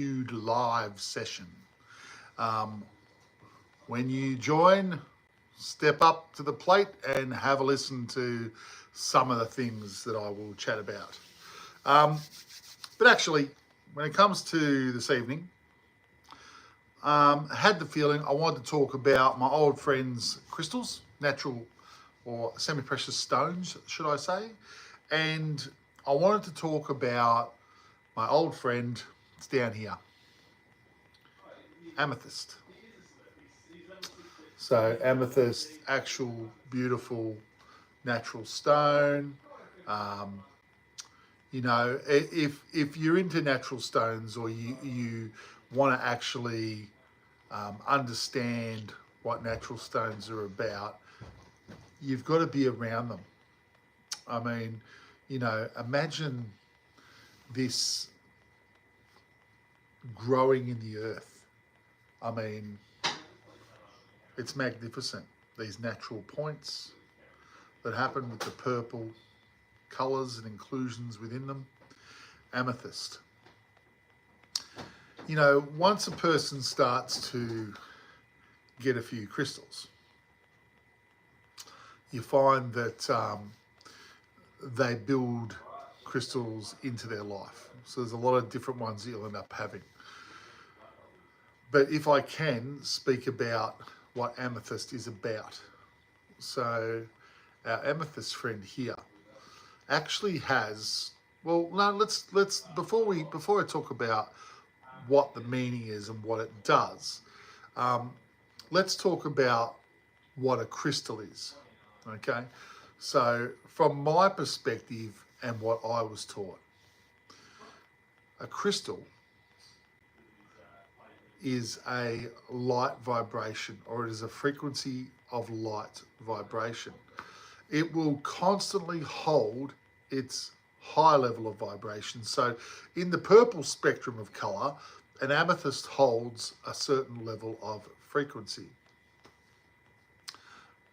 live session. Um, when you join, step up to the plate and have a listen to some of the things that I will chat about. But actually, when it comes to this evening, I had the feeling I wanted to talk about my old friends' crystals, natural or semi-precious stones, should I say. And I wanted to talk about my old friend, it's down here, amethyst. So amethyst, actual beautiful natural stone. Um, if you're into natural stones, or you want to actually understand what natural stones are about, you've got to be around them. I mean, imagine this growing in the earth. I mean, it's magnificent. These natural points that happen with the purple colours and inclusions within them. Amethyst. Once a person starts to get a few crystals, you find that they build crystals into their life. So there's a lot of different ones that you'll end up having. But if I can speak about what amethyst is about. So our amethyst friend here actually has, well, no, let's before I talk about what the meaning is and what it does, let's talk about what a crystal is. Okay, so from my perspective and what I was taught, a crystal is a light vibration, or it is a frequency of light vibration. It will constantly hold its high level of vibration. So in the purple spectrum of color, an amethyst holds a certain level of frequency.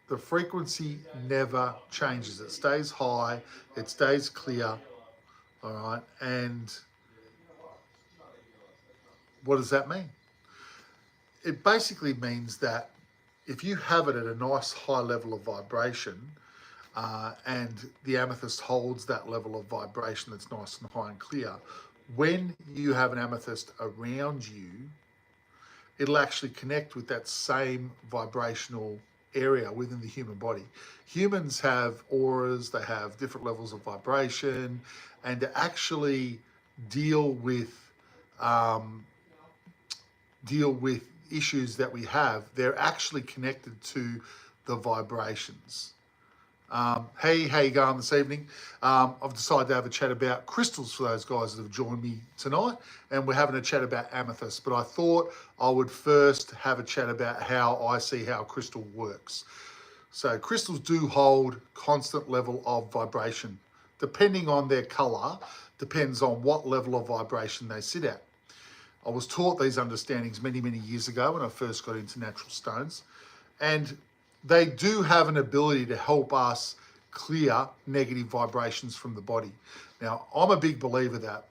The frequency never changes. It stays high, it stays clear, all right? And what does that mean? It basically means that if you have it at a nice high level of vibration, and the amethyst holds that level of vibration that's nice and high and clear, when you have an amethyst around you, it'll actually connect with that same vibrational area within the human body. Humans have auras, they have different levels of vibration, and to actually deal with issues that we have, they're actually connected to the vibrations. Hey, how you going this evening? I've decided to have a chat about crystals for those guys that have joined me tonight, and we're having a chat about amethyst, but I thought I would first have a chat about how I see how a crystal works. So crystals do hold constant level of vibration. Depending on their color, depends on what level of vibration they sit at. I was taught these understandings many, many years ago when I first got into natural stones, and they do have an ability to help us clear negative vibrations from the body. Now, I'm a big believer that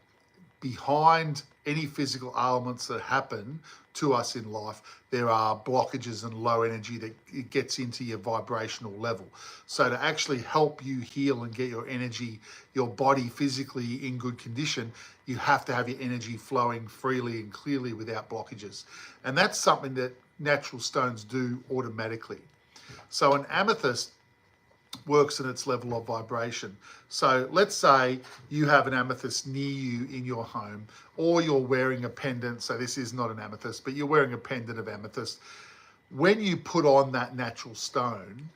behind any physical ailments that happen to us in life, there are blockages and low energy that it gets into your vibrational level. So to actually help you heal and get your energy, your body physically in good condition, you have to have your energy flowing freely and clearly without blockages. And that's something that natural stones do automatically. So an amethyst works in its level of vibration. So let's say you have an amethyst near you in your home, or you're wearing a pendant. So this is not an amethyst, but you're wearing a pendant of amethyst. When you put on that natural stone,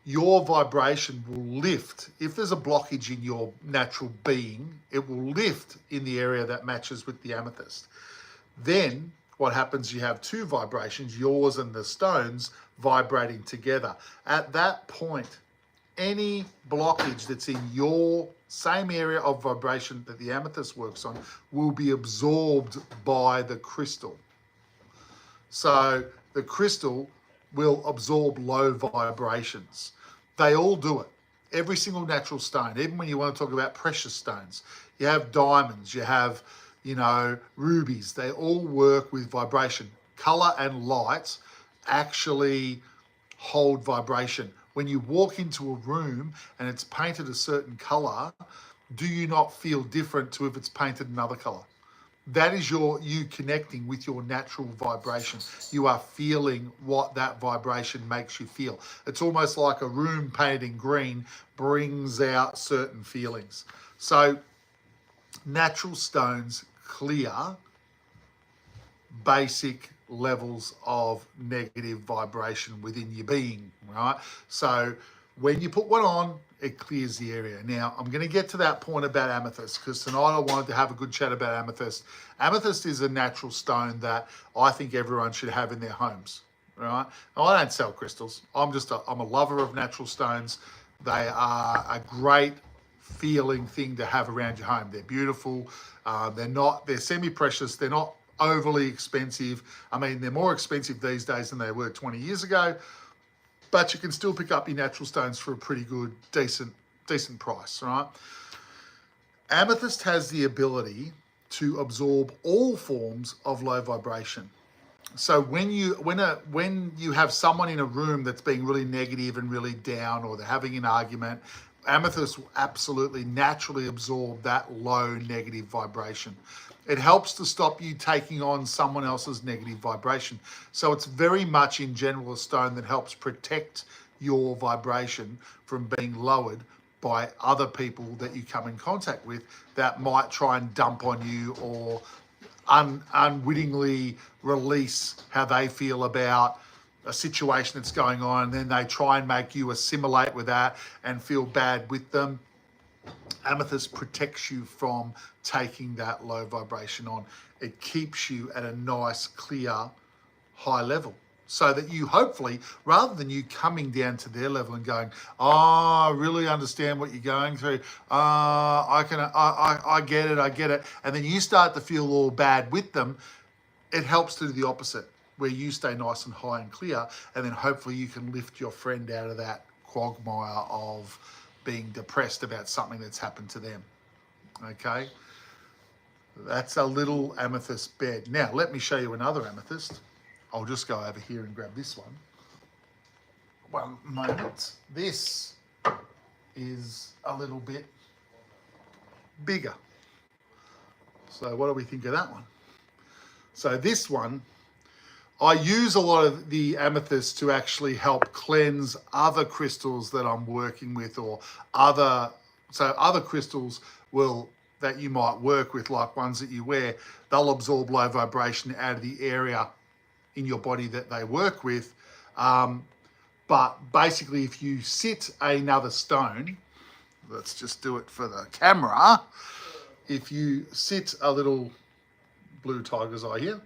your vibration will lift. If there's a blockage in your natural being, it will lift in the area that matches with the amethyst. Then what happens, you have two vibrations, yours and the stones, vibrating together. At that point, any blockage that's in your same area of vibration that the amethyst works on will be absorbed by the crystal. So the crystal will absorb low vibrations. They all do it. Every single natural stone, even when you want to talk about precious stones, you have diamonds, you have rubies. They all work with vibration. Color and light actually hold vibration. When you walk into a room and it's painted a certain color, do you not feel different to if it's painted another color? That is you connecting with your natural vibration. You are feeling what that vibration makes you feel. It's almost like a room painted in green brings out certain feelings. So natural stones clear basic levels of negative vibration within your being, right? So when you put one on, it clears the area. Now, I'm going to get to that point about amethyst because tonight I wanted to have a good chat about amethyst. Amethyst is a natural stone that I think everyone should have in their homes, right? Now, I don't sell crystals. I'm a lover of natural stones. They are a great feeling thing to have around your home. They're beautiful. They're semi-precious. They're not overly expensive. I mean, they're more expensive these days than they were 20 years ago, but you can still pick up your natural stones for a pretty good, decent price, right? Amethyst has the ability to absorb all forms of low vibration. So when you have someone in a room that's being really negative and really down, or they're having an argument, amethyst will absolutely naturally absorb that low negative vibration. It helps to stop you taking on someone else's negative vibration. So it's very much in general a stone that helps protect your vibration from being lowered by other people that you come in contact with that might try and dump on you or unwittingly release how they feel about a situation that's going on, and then they try and make you assimilate with that and feel bad with them. Amethyst protects you from taking that low vibration on. It keeps you at a nice, clear, high level, so that you hopefully, rather than you coming down to their level and going, oh, I really understand what you're going through. I get it. And then you start to feel all bad with them. It helps to do the opposite, where you stay nice and high and clear, and then hopefully you can lift your friend out of that quagmire of being depressed about something that's happened to them. Okay, that's a little amethyst bed. Now let me show you another amethyst. I'll just go over here and grab this one. One moment. This is a little bit bigger. So what do we think of that one? So this one, I use a lot of the amethyst to actually help cleanse other crystals that I'm working with, or other crystals that you might work with, like ones that you wear. They'll absorb low vibration out of the area in your body that they work with. But basically, if you sit another stone, let's just do it for the camera. If you sit a little blue tiger's eye here,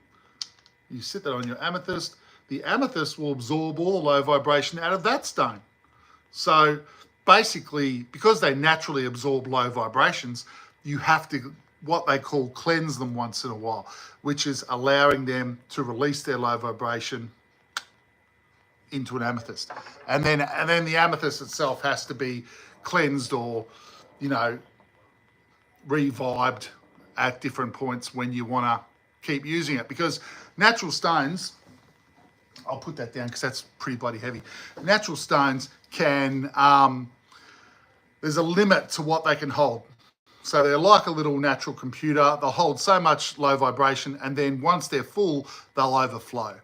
you sit that on your amethyst, the amethyst will absorb all the low vibration out of that stone. So basically, because they naturally absorb low vibrations, you have to, what they call, cleanse them once in a while, which is allowing them to release their low vibration into an amethyst. And then the amethyst itself has to be cleansed or, revived at different points when you want to keep using it. Because natural stones, I'll put that down because that's pretty bloody heavy. Natural stones can, there's a limit to what they can hold. So they're like a little natural computer. They'll hold so much low vibration, and then once they're full, they'll overflow,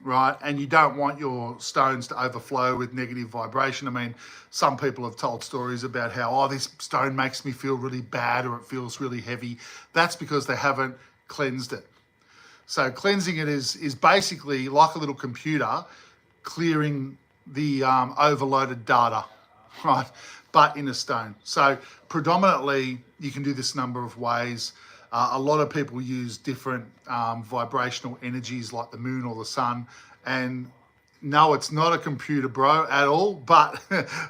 right? And you don't want your stones to overflow with negative vibration. I mean, some people have told stories about how, oh, this stone makes me feel really bad, or it feels really heavy. That's because they haven't cleansed it. So cleansing it is basically like a little computer clearing the overloaded data, right? But in a stone. So predominantly, you can do this a number of ways. A lot of people use different vibrational energies like the moon or the sun. And no, it's not a computer, bro, at all. But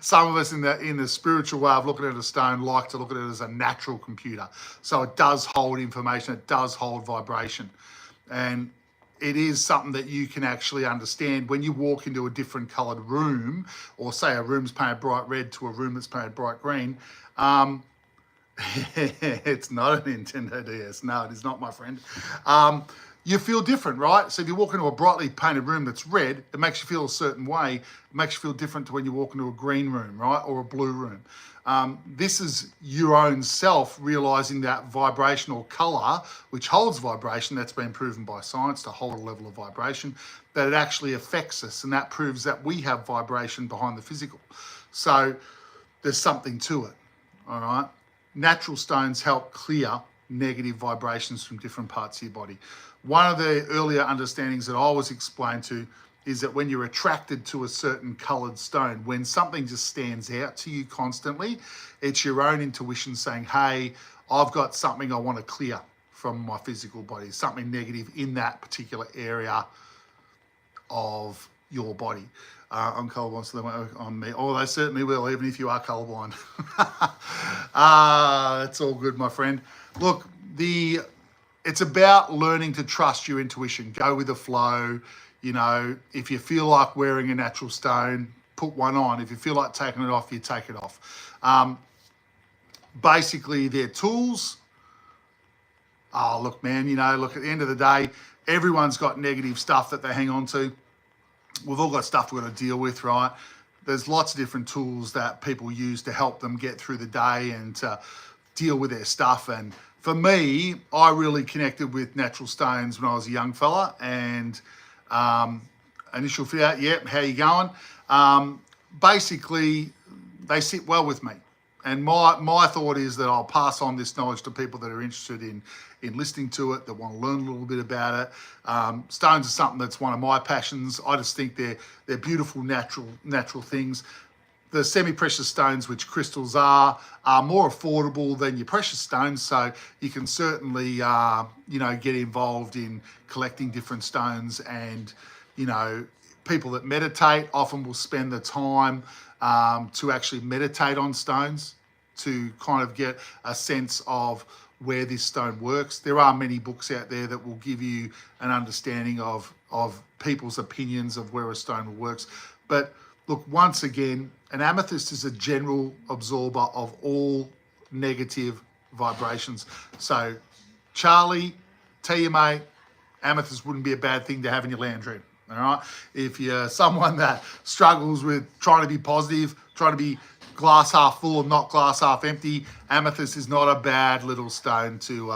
some of us in the spiritual way of looking at a stone like to look at it as a natural computer. So it does hold information. It does hold vibration. And it is something that you can actually understand when you walk into a different coloured room, or say a room's painted bright red to a room that's painted bright green. It's not a Nintendo DS. No, it is not, my friend. You feel different, right? So if you walk into a brightly painted room that's red, it makes you feel a certain way. It makes you feel different to when you walk into a green room, right? Or a blue room. This is your own self realizing that vibrational color, which holds vibration, that's been proven by science to hold a level of vibration, that it actually affects us. And that proves that we have vibration behind the physical. So there's something to it, all right? Natural stones help clear negative vibrations from different parts of your body. One of the earlier understandings that I was explained to is that when you're attracted to a certain colored stone, when something just stands out to you constantly, it's your own intuition saying, hey, I've got something I want to clear from my physical body, something negative in that particular area of your body. I'm colorblind, so they won't work on me. Oh, they certainly will, even if you are colorblind. It's all good, my friend. Look, it's about learning to trust your intuition. Go with the flow. You know, if you feel like wearing a natural stone, put one on. If you feel like taking it off, you take it off. Basically, they're tools. Oh, look, man, you know, look, at the end of the day, everyone's got negative stuff that they hang on to. We've all got stuff we've got to deal with, right? There's lots of different tools that people use to help them get through the day and to deal with their stuff. And for me, I really connected with natural stones when I was a young fella. And initial fear, yep, how you going? Basically, they sit well with me. And my thought is that I'll pass on this knowledge to people that are interested in listening to it, that want to learn a little bit about it. Stones are something that's one of my passions. I just think they're beautiful, natural things. The semi-precious stones, which crystals are more affordable than your precious stones. So you can certainly, get involved in collecting different stones. And, people that meditate often will spend the time to actually meditate on stones to kind of get a sense of where this stone works. There are many books out there that will give you an understanding of people's opinions of where a stone works. But look, once again, an amethyst is a general absorber of all negative vibrations. So, Charlie, tell your mate, amethyst wouldn't be a bad thing to have in your lounge room. All right. If you're someone that struggles with trying to be positive, trying to be glass half full and not glass half empty, amethyst is not a bad little stone to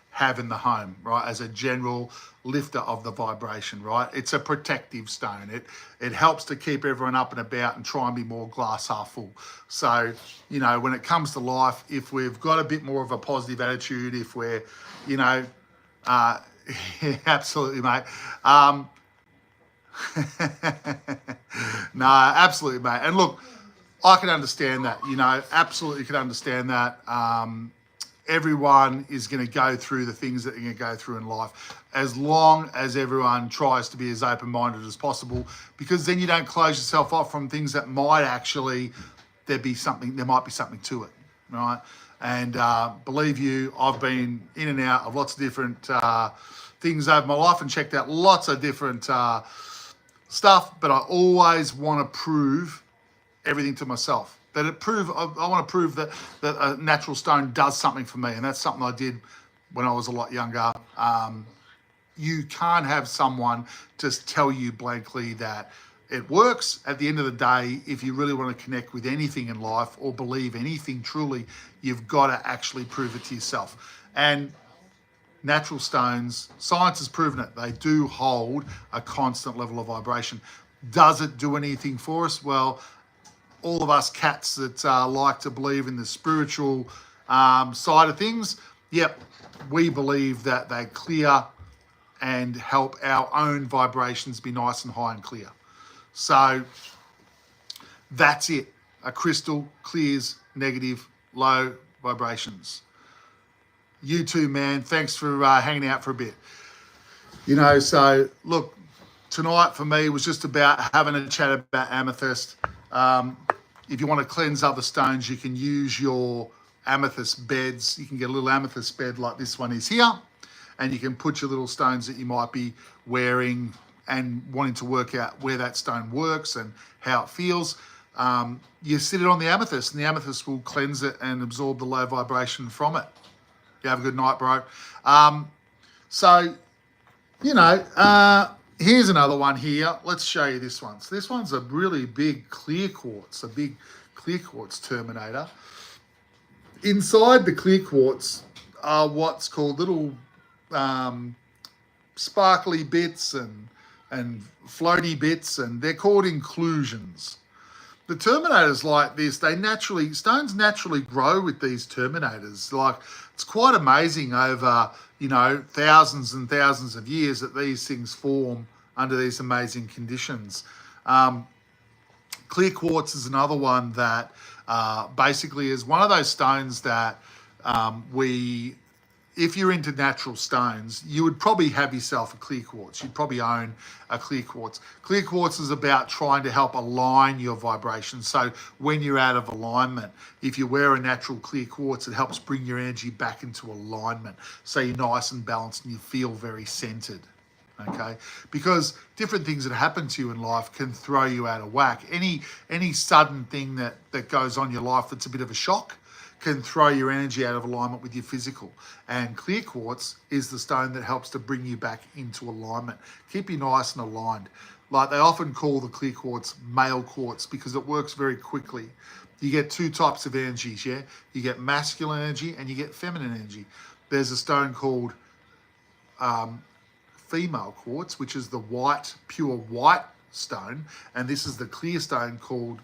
have in the home, right? As a general lifter of the vibration, right? It's a protective stone. It helps to keep everyone up and about and try and be more glass half full. So, when it comes to life, if we've got a bit more of a positive attitude, if we're, absolutely, mate. No, absolutely, mate. And look, I can understand that, absolutely can understand that. Everyone is going to go through the things that they're going to go through in life, as long as everyone tries to be as open-minded as possible, because then you don't close yourself off from things that might actually, there might be something to it, right? And believe you, I've been in and out of lots of different things over my life and checked out lots of different stuff, but I always want to prove everything to myself. I want to prove that a natural stone does something for me, and that's something I did when I was a lot younger. You can't have someone just tell you blankly that it works. At the end of the day, if you really want to connect with anything in life or believe anything truly, you've got to actually prove it to yourself. And natural stones, science has proven it. They do hold a constant level of vibration. Does it do anything for us? Well, all of us cats that like to believe in the spiritual side of things, yep, we believe that they clear and help our own vibrations be nice and high and clear. So that's it. A crystal clears negative, low vibrations. You too, man. Thanks for hanging out for a bit. So look, tonight for me was just about having a chat about amethyst. If you want to cleanse other stones, you can use your amethyst beds. You can get a little amethyst bed like this one is here, and you can put your little stones that you might be wearing and wanting to work out where that stone works and how it feels. You sit it on the amethyst, and the amethyst will cleanse it and absorb the low vibration from it. You have a good night, bro. So, here's another one here. Let's show you this one. So this one's a really big clear quartz, a big clear quartz terminator. Inside the clear quartz are what's called little sparkly bits and floaty bits, and they're called inclusions. The terminators like this, stones naturally grow with these terminators. Like, it's quite amazing over, thousands and thousands of years that these things form under these amazing conditions. Clear quartz is another one that basically is one of those stones that if you're into natural stones, you would probably have yourself a clear quartz. You'd probably own a clear quartz. Clear quartz is about trying to help align your vibration. So when you're out of alignment, if you wear a natural clear quartz, it helps bring your energy back into alignment. So you're nice and balanced and you feel very centered. Okay, because different things that happen to you in life can throw you out of whack. Any sudden thing that goes on in your life that's a bit of a shock can throw your energy out of alignment with your physical. And clear quartz is the stone that helps to bring you back into alignment, keep you nice and aligned. Like, they often call the clear quartz male quartz because it works very quickly. You get two types of energies, yeah? You get masculine energy and you get feminine energy. There's a stone called female quartz, which is the white, pure white stone, and this is the clear stone called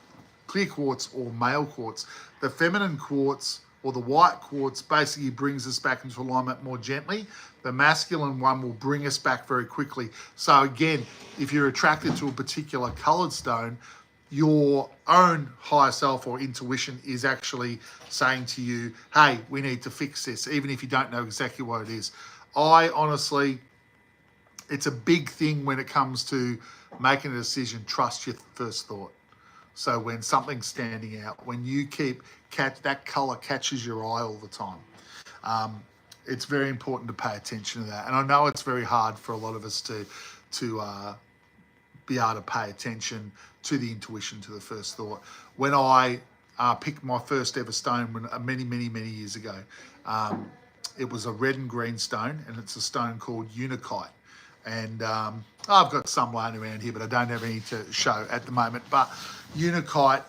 clear quartz or male quartz. The feminine quartz or the white quartz basically brings us back into alignment more gently. The masculine one will bring us back very quickly. So again, if you're attracted to a particular colored stone, your own higher self or intuition is actually saying to you, hey, we need to fix this, even if you don't know exactly what it is. I honestly, it's a big thing when it comes to making a decision. Trust your first thought. So when something's standing out, when you that color catches your eye all the time, it's very important to pay attention to that. And I know it's very hard for a lot of us to be able to pay attention to the intuition, to the first thought. When I picked my first ever stone many years ago, it was a red and green stone, and it's a stone called unakite. And I've got some lying around here, but I don't have any to show at the moment. But unakite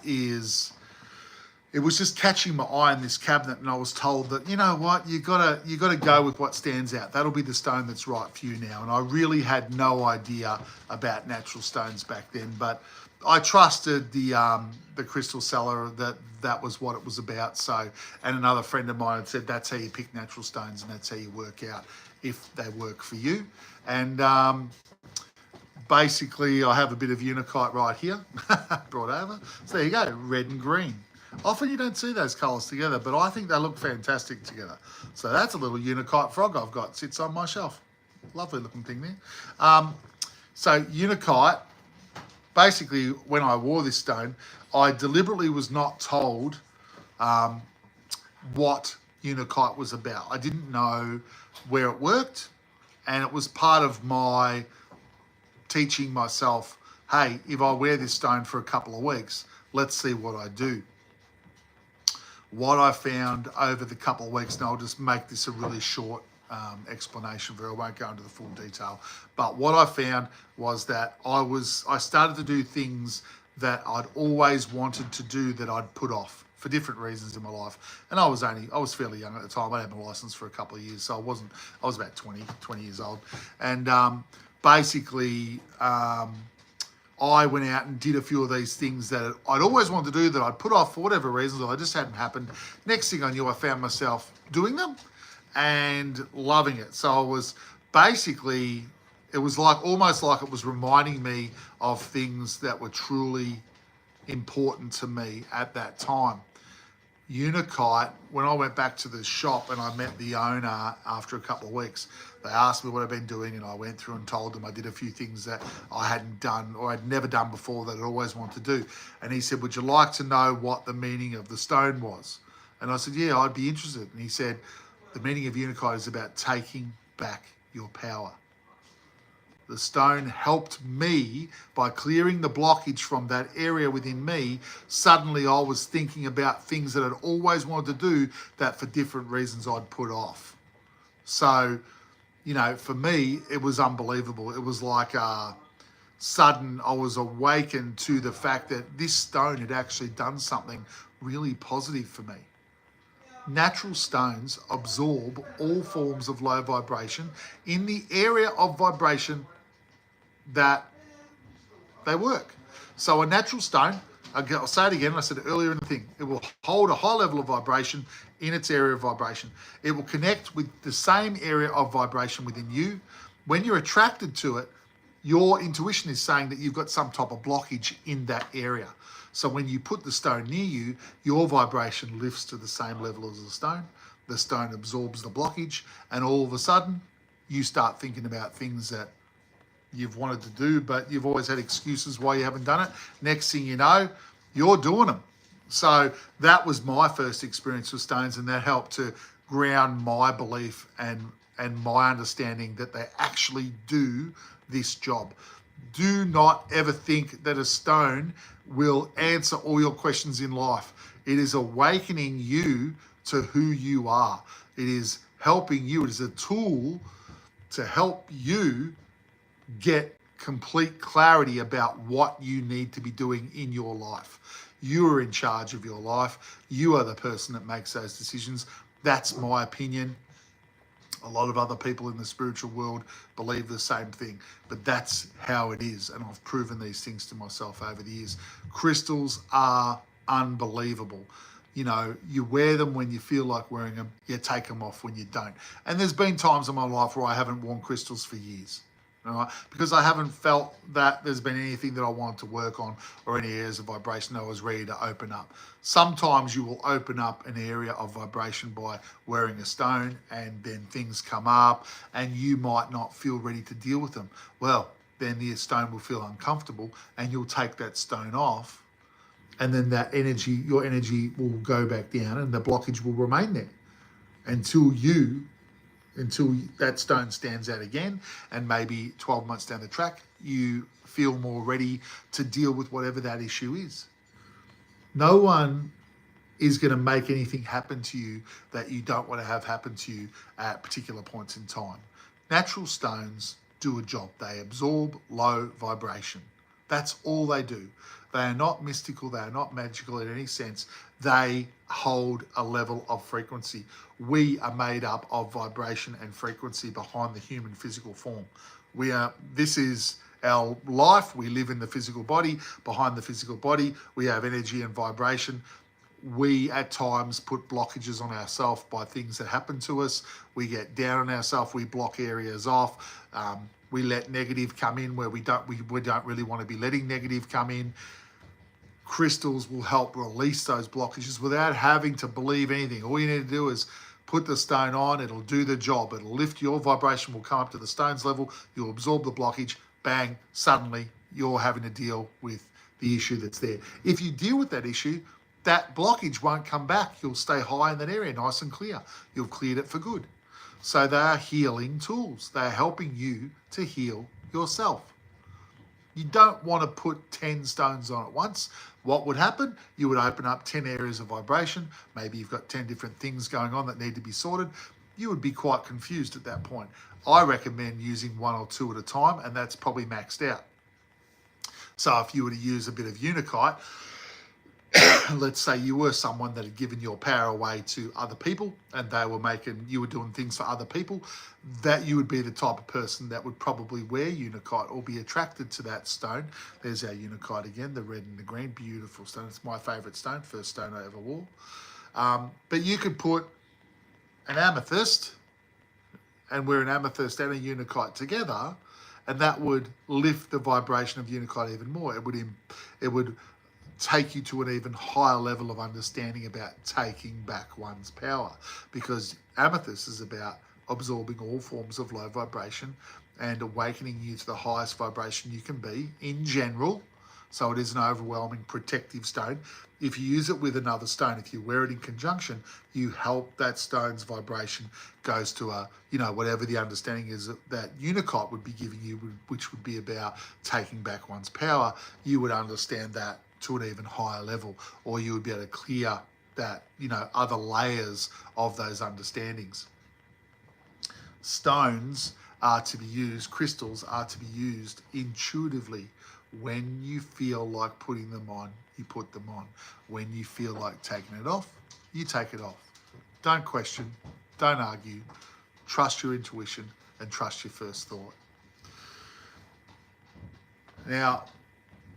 it was just catching my eye in this cabinet, and I was told that, you know what, you gotta go with what stands out. That'll be the stone that's right for you now. And I really had no idea about natural stones back then, but I trusted the crystal seller that was what it was about. So, and another friend of mine had said that's how you pick natural stones and that's how you work out if they work for you. And basically, I have a bit of unakite right here, brought over. So there you go, red and green. Often you don't see those colours together, but I think they look fantastic together. So that's a little unakite frog I've got, sits on my shelf. Lovely looking thing there. So unakite, basically when I wore this stone, I deliberately was not told what unakite was about. I didn't know where it worked, and it was part of my teaching myself, hey, if I wear this stone for a couple of weeks, let's see what I do. What I found over the couple of weeks, and I'll just make this a really short explanation for it, I won't go into the full detail, but what I found was that I started to do things that I'd always wanted to do that I'd put off for different reasons in my life. And I was fairly young at the time. I had my license for a couple of years, so I was about 20 years old. And basically, I went out and did a few of these things that I'd always wanted to do that I'd put off for whatever reasons, or they just hadn't happened. Next thing I knew, I found myself doing them and loving it. So I was basically, it was almost like it was reminding me of things that were truly important to me at that time. Unakite, when I went back to the shop and I met the owner after a couple of weeks, they asked me what I'd been doing, and I went through and told them I did a few things that I hadn't done or I'd never done before that I'd always wanted to do. And he said, would you like to know what the meaning of the stone was? And I said, yeah, I'd be interested. And he said, the meaning of unakite is about taking back your power. The stone helped me by clearing the blockage from that area within me. Suddenly I was thinking about things that I'd always wanted to do that for different reasons I'd put off. So, for me, it was unbelievable. It was like a sudden, I was awakened to the fact that this stone had actually done something really positive for me. Natural stones absorb all forms of low vibration in the area of vibration that they work. So a natural stone, I'll say it again, I said it earlier in the thing, it will hold a high level of vibration in its area of vibration. It will connect with the same area of vibration within you. When you're attracted to it, your intuition is saying that you've got some type of blockage in that area. So when you put the stone near you, your vibration lifts to the same level as the stone absorbs the blockage, and all of a sudden you start thinking about things that you've wanted to do, but you've always had excuses why you haven't done it. Next thing you know, you're doing them. So that was my first experience with stones, and that helped to ground my belief and my understanding that they actually do this job. Do not ever think that a stone will answer all your questions in life. It is awakening you to who you are. It is helping you. It is a tool to help you get complete clarity about what you need to be doing in your life. You are in charge of your life. You are the person that makes those decisions. That's my opinion. A lot of other people in the spiritual world believe the same thing, but that's how it is. And I've proven these things to myself over the years. Crystals are unbelievable. You wear them when you feel like wearing them. You take them off when you don't. And there's been times in my life where I haven't worn crystals for years. Right? Because I haven't felt that there's been anything that I wanted to work on or any areas of vibration that I was ready to open up. Sometimes you will open up an area of vibration by wearing a stone, and then things come up and you might not feel ready to deal with them. Well, then the stone will feel uncomfortable and you'll take that stone off, and then your energy will go back down and the blockage will remain there until that stone stands out again, and maybe 12 months down the track, you feel more ready to deal with whatever that issue is. No one is going to make anything happen to you that you don't want to have happen to you at particular points in time. Natural stones do a job. They absorb low vibration. That's all they do. They are not mystical. They are not magical in any sense. They hold a level of frequency. We are made up of vibration and frequency behind the human physical form. This is our life. We live in the physical body. Behind the physical body, we have energy and vibration. We at times put blockages on ourselves by things that happen to us. We get down on ourselves. We block areas off. We let negative come in where we don't really want to be letting negative come in. Crystals will help release those blockages without having to believe anything. All you need to do is put the stone on. It'll do the job. It'll lift your vibration, will come up to the stone's level. You'll absorb the blockage. Bang, suddenly you're having to deal with the issue that's there. If you deal with that issue, that blockage won't come back. You'll stay high in that area, nice and clear. You've cleared it for good. So they are healing tools. They're helping you to heal yourself. You don't want to put 10 stones on at once. What would happen? You would open up 10 areas of vibration. Maybe you've got 10 different things going on that need to be sorted. You would be quite confused at that point. I recommend using 1 or 2 at a time, and that's probably maxed out. So if you were to use a bit of unakite, let's say you were someone that had given your power away to other people and you were doing things for other people, that you would be the type of person that would probably wear unakite or be attracted to that stone. There's our unakite again, the red and the green, beautiful stone. It's my favorite stone, first stone I ever wore. But you could put an amethyst and wear an amethyst and a unakite together, and that would lift the vibration of unakite even more. It would take you to an even higher level of understanding about taking back one's power, because amethyst is about absorbing all forms of low vibration and awakening you to the highest vibration you can be in general. So it is an overwhelming protective stone. If you use it with another stone, if you wear it in conjunction, you help that stone's vibration goes to a, whatever the understanding is that Unicot would be giving you, which would be about taking back one's power. You would understand that to an even higher level, or you would be able to clear that, other layers of those understandings. Stones are to be used, crystals are to be used intuitively. When you feel like putting them on, you put them on. When you feel like taking it off, you take it off. Don't question, don't argue. Trust your intuition and trust your first thought. Now,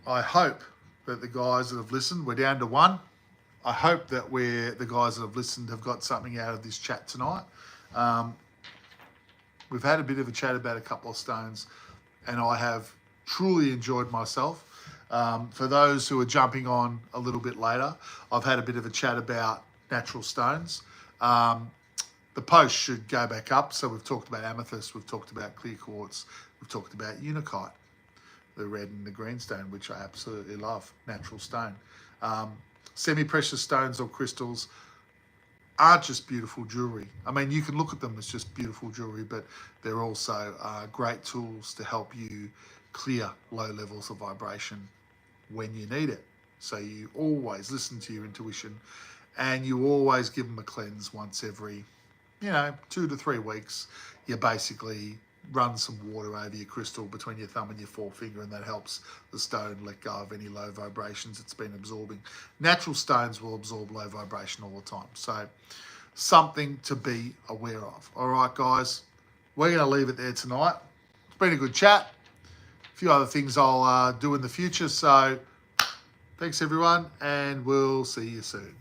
I hope that the guys that have listened, we're down to one. I hope that the guys that have listened have got something out of this chat tonight. We've had a bit of a chat about a couple of stones, and I have truly enjoyed myself. For those who are jumping on a little bit later, I've had a bit of a chat about natural stones. The post should go back up. So we've talked about amethyst, we've talked about clear quartz, we've talked about Unicot, the red and the green stone, which I absolutely love, natural stone. Semi-precious stones or crystals aren't just beautiful jewelry. I mean, you can look at them as just beautiful jewelry, but they're also great tools to help you clear low levels of vibration when you need it. So you always listen to your intuition, and you always give them a cleanse once every, 2 to 3 weeks. You basically run some water over your crystal between your thumb and your forefinger, and that helps the stone let go of any low vibrations it's been absorbing. Natural stones will absorb low vibration all the time. So something to be aware of. All right, guys, we're going to leave it there tonight. It's been a good chat. A few other things I'll do in the future. So thanks, everyone, and we'll see you soon.